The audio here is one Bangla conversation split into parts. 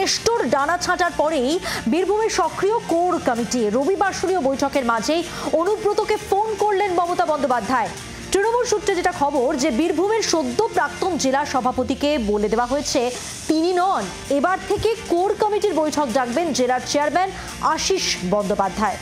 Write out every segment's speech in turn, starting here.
কেষ্টর ডানা ছাঁটার পরেই বীরভূমের সক্রিয় কোর কমিটি। রবিবাসরীয় বৈঠকের মাঝেই অনুব্রতকে ফোন করলেন মমতা বন্দ্যোপাধ্যায়। তৃণমূল সূত্রে যেটা খবর যে বীরভূমের সদ্য প্রাক্তন জেলা সভাপতিকে বলে দেওয়া হয়েছে তিনি নন, এবার থেকে কোর কমিটির বৈঠক ডাকবেন জেলার চেয়ারম্যান আশিস বন্দ্যোপাধ্যায়।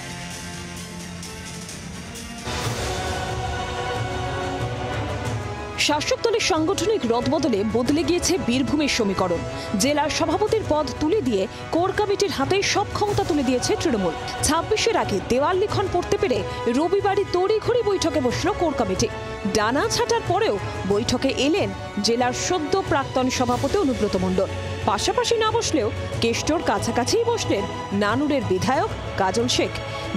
শাসক দলের সাংগঠনিক রদবদলে বদলে গিয়েছে বীরভূমের সমীকরণ। জেলার সভাপতির পদ তুলে দিয়ে কোর কমিটির হাতে সব ক্ষমতা তুলে দিয়েছে তৃণমূল। 26-এর আগে দেওয়াল লিখন পড়তে পেরে রবিবারই তড়িঘড়ি বৈঠকে বসল কোর কমিটি। ডানা ছাঁটার পরেও বৈঠকে এলেন জেলার সদ্য প্রাক্তন সভাপতি অনুব্রত মণ্ডল। পাশাপাশি না বসলেও কেষ্টর কাছাকাছিই বসলেন নানুরের বিধায়ক কাজল শেখ।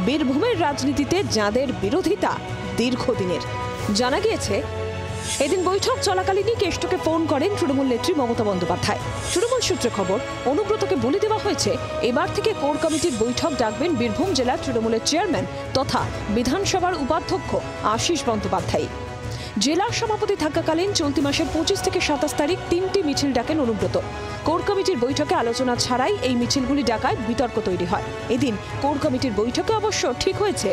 বীরভূমের রাজনীতিতে যাঁদের বিরোধিতা দীর্ঘদিনের। জানা গিয়েছে এদিন বৈঠক চলাকালীনই কেষ্টকে ফোন করেন তৃণমূল নেত্রী মমতা বন্দ্যোপাধ্যায়। তৃণমূল সূত্রে খবর, অনুব্রতকে বলে দেওয়া হয়েছে এবার থেকে কোর কমিটির বৈঠক ডাকবেন বীরভূম জেলার তৃণমূলের চেয়ারম্যান তথা বিধানসভার উপাধ্যক্ষ আশিস বন্দ্যোপাধ্যায়। জেলার সভাপতি থাকাকালীন চলতি মাসের 25 থেকে 27 তারিখ 3টি মিছিল ডাকেন অনুব্রত। কোর কমিটির বৈঠকে আলোচনা ছাড়াই এই মিছিলগুলি ডাকায় বিতর্ক তৈরি হয়। এদিন কোর কমিটির বৈঠকে অবশ্য ঠিক হয়েছে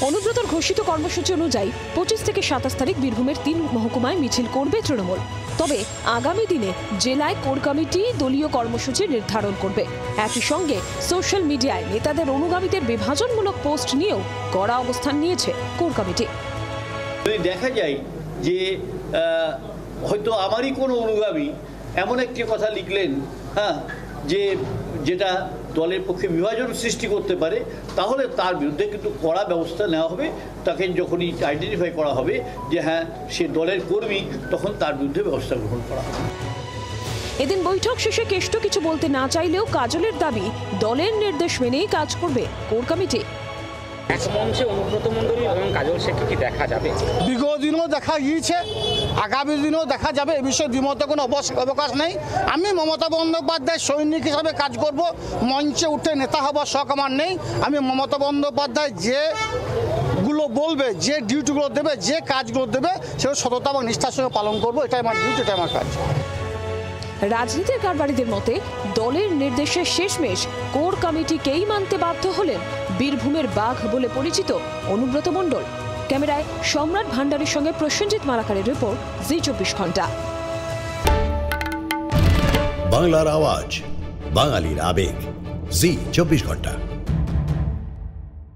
অনুব্রতর ঘোষিত কর্মসূচি অনুযায়ী 25 থেকে 27 তারিখ বীরভূমের 3 মহকুমায় মিছিল করবে তৃণমূল। তবে আগামী দিনে জেলায় কোর কমিটি দলীয় কর্মসূচি নির্ধারণ করবে। একই সঙ্গে সোশ্যাল মিডিয়ায় নেতাদের অনুগামীদের বিভাজনমূলক পোস্ট নিয়েও কড়া অবস্থান নিয়েছে কোর কমিটি। দেখা যায় যে হয়তো আমারই কোনো অনুগামী এমন একটি কথা লিখলেন, যেটা দলের পক্ষে বিভাজন সৃষ্টি করতে পারে, তাহলে তার বিরুদ্ধে কিন্তু কড়া ব্যবস্থা নেওয়া হবে। তাকে যখনই আইডেন্টিফাই করা হবে যে হ্যাঁ সে দলের কর্মী, তখন তার বিরুদ্ধে ব্যবস্থা গ্রহণ করা হবে। এদিন বৈঠক শেষে কেষ্ট কিছু বলতে না চাইলেও কাজলের দাবি দলের নির্দেশ মেনেই কাজ করবে কোর কমিটি। এক মঞ্চে অনুব্রত মণ্ডল এবং কাজল শেখকে কি দেখা যাবে? বিগত দিনও দেখা গিয়েছে, আগামী দিনেও দেখা যাবে। এ বিষয়ে দ্বিমতে কোনো অবকাশ নেই। আমি মমতা বন্দ্যোপাধ্যায় সৈনিক হিসাবে কাজ করব, মঞ্চে উঠে নেতা হবার শখ আমার নেই। আমি মমতা বন্দ্যোপাধ্যায় যেগুলো বলবে, যে ডিউটিগুলো দেবে, যে কাজগুলো দেবে, সেগুলো সততা এবং নিষ্ঠার সঙ্গে পালন করবো। এটাই আমার ডিউটি, এটাই আমার কাজ। রাজনীতির কারবারিদের মতে দলের নির্দেশে শেষমেশ কোর কমিটিকেই মানতে বাধ্য হলেন বীরভূমের বাঘ বলে পরিচিত অনুব্রত মণ্ডল। ক্যামেরায় সম্রাট ভান্ডারীর সঙ্গে প্রসেনজিৎ মালাকারের রিপোর্ট, জি 24 ঘন্টা। বাংলার আওয়াজ, বাঙালির আবেগ, জি 24 ঘন্টা।